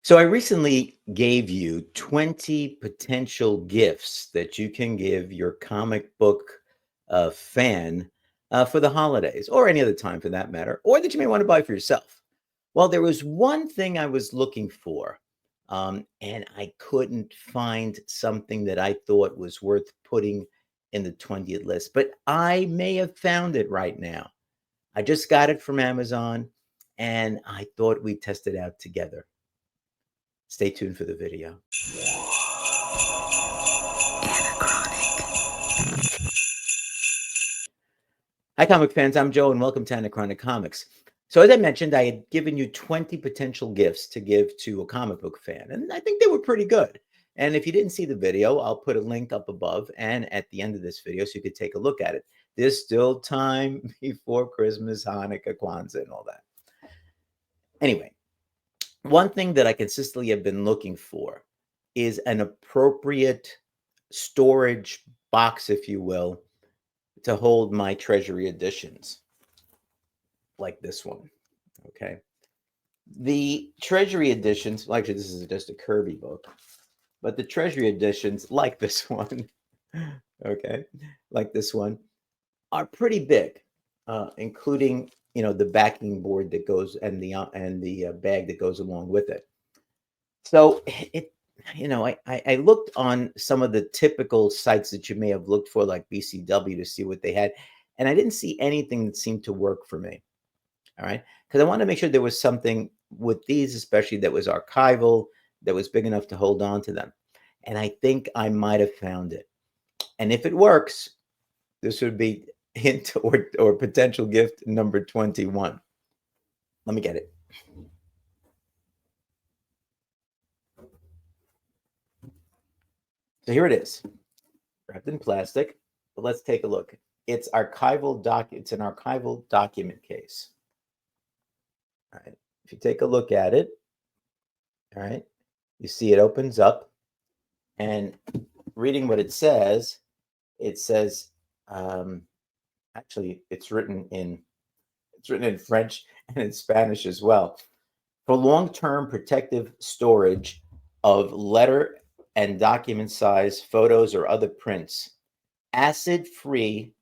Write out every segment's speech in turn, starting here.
So I recently gave you 20 potential gifts that you can give your comic book fan for the holidays or any other time for that matter, or that you may want to buy for yourself. Well, there was one thing I was looking for, and I couldn't find something that I thought was worth putting in the 20th list, but I may have found it right now. I just got it from Amazon, and I thought we'd test it out together. Stay tuned for the video. Hi, comic fans. I'm Joe, and welcome to Anachronic Comics. So, as I mentioned, I had given you 20 potential gifts to give to a comic book fan, and I think they were pretty good. And if you didn't see the video, I'll put a link up above and at the end of this video so you could take a look at it. There's still time before Christmas, Hanukkah, Kwanzaa, and all that. Anyway, one thing that I consistently have been looking for is an appropriate storage box, if you will, to hold my Treasury editions like this one. Okay. The Treasury editions, well, actually, this is just a Kirby book, but the Treasury editions, like this one, okay, like this one, are pretty big, including the backing board that goes and the bag that goes along with it. So I looked on some of the typical sites that you may have looked for, like BCW, to see what they had, and I didn't see anything that seemed to work for me. All right, because I wanted to make sure there was something with these, especially that was archival, that was big enough to hold on to them. And I think I might have found it. And if it works, this would be hint or potential gift number 21. Let me get it. So here it is, wrapped in plastic. But let's take a look. It's an archival document case. All right. If you take a look at it, all right, you see it opens up, and reading what it says, actually it's written in French and in Spanish as well. For long-term protective storage of letter and document size photos or other prints, acid-free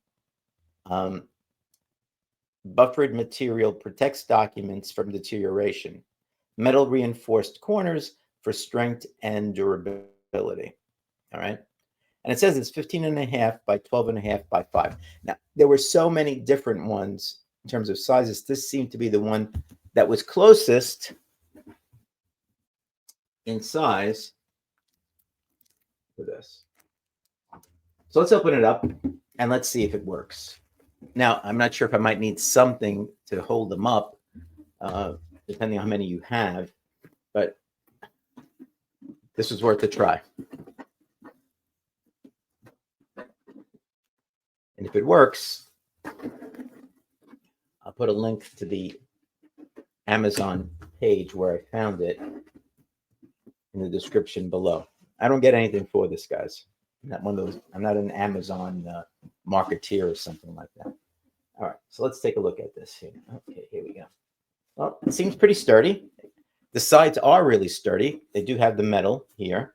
buffered material protects documents from deterioration. Metal reinforced corners for strength and durability. All right. And it says it's 15.5 by 12.5 by 5. Now, there were so many different ones in terms of sizes. This seemed to be the one that was closest in size for this. So let's open it up and let's see if it works. Now, I'm not sure if I might need something to hold them up, depending on how many you have, but this was worth a try. And if it works, I'll put a link to the Amazon page where I found it in the description below. I don't get anything for this, guys. I'm not one of those. I'm not an Amazon marketeer or something like that. All right, so let's take a look at this here. Okay, here we go. Well, it seems pretty sturdy. The sides are really sturdy. They do have the metal here.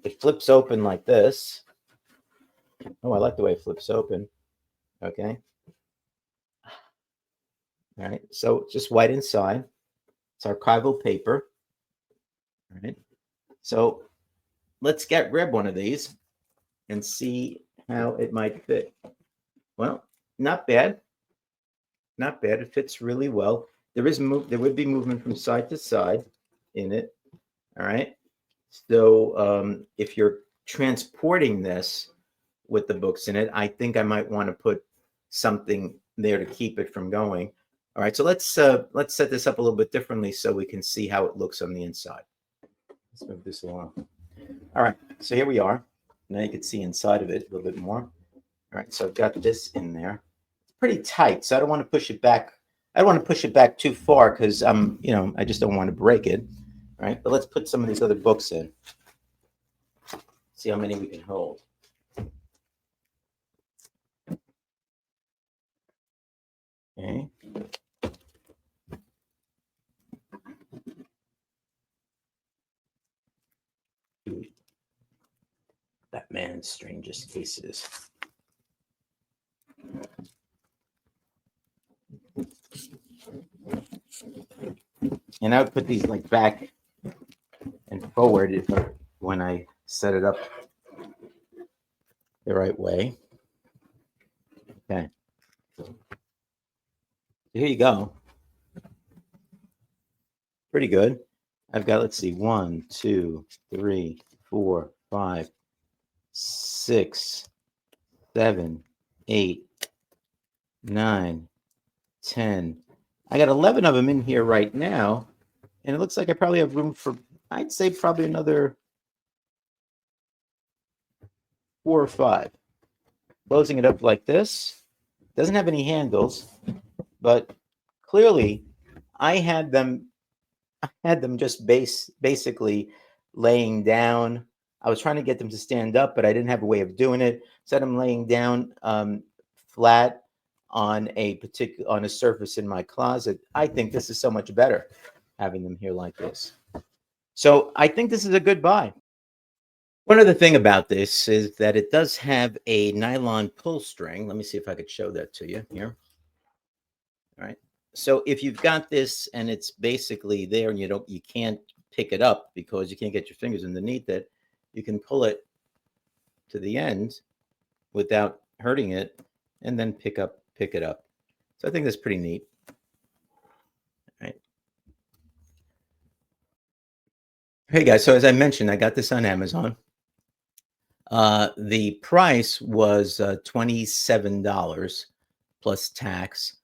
It flips open like this. Oh, I like the way it flips open. Okay. All right, so it's just white inside. It's archival paper. All right. So let's grab one of these and see how it might fit. Well, not bad. Not bad. It fits really well. There would be movement from side to side in it. All right. So if you're transporting this with the books in it, I think I might want to put something there to keep it from going. All right. So let's set this up a little bit differently so we can see how it looks on the inside. Let's move this along. All right. So here we are. Now you can see inside of it a little bit more. All right. So I've got this in there. It's pretty tight, so I don't want to push it back. I don't want to push it back too far because I just don't want to break it. All right. But let's put some of these other books in. See how many we can hold. Okay. man's strangest cases. And I would put these like back and forward when I set it up the right way. Okay. Here you go. Pretty good. I've got, let's see, 1, 2, 3, 4, 5, 6, 7, 8, 9, 10. I got 11 of them in here right now. And it looks like I probably have room for, I'd say probably another 4 or 5. Closing it up like this. Doesn't have any handles, but clearly I had them just basically laying down. I was trying to get them to stand up, but I didn't have a way of doing it. So I'm laying down flat on a surface in my closet. I think this is so much better having them here like this. So I think this is a good buy. One other thing about this is that it does have a nylon pull string. Let me see if I could show that to you here. All right. So if you've got this and it's basically there and you can't pick it up because you can't get your fingers underneath it, you can pull it to the end without hurting it and then pick it up. So I think that's pretty neat. All right. Hey guys, so as I mentioned, I got this on Amazon. The price was $27 plus tax.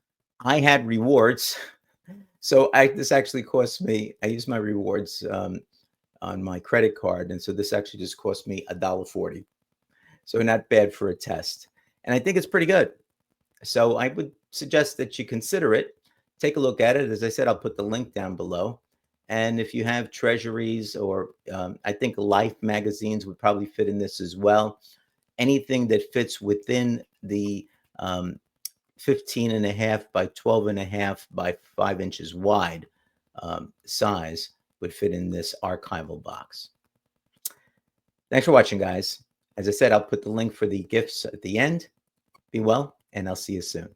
I had rewards. So this actually cost me, I used my rewards on my credit card. And so this actually just cost me $1.40. So not bad for a test. And I think it's pretty good. So I would suggest that you consider it. Take a look at it. As I said, I'll put the link down below. And if you have treasuries or I think Life magazines would probably fit in this as well. Anything that fits within the 15.5 by 12.5 by 5 inches wide size would fit in this archival box. Thanks for watching, guys. As I said, I'll put the link for the gifts at the end. Be well, and I'll see you soon.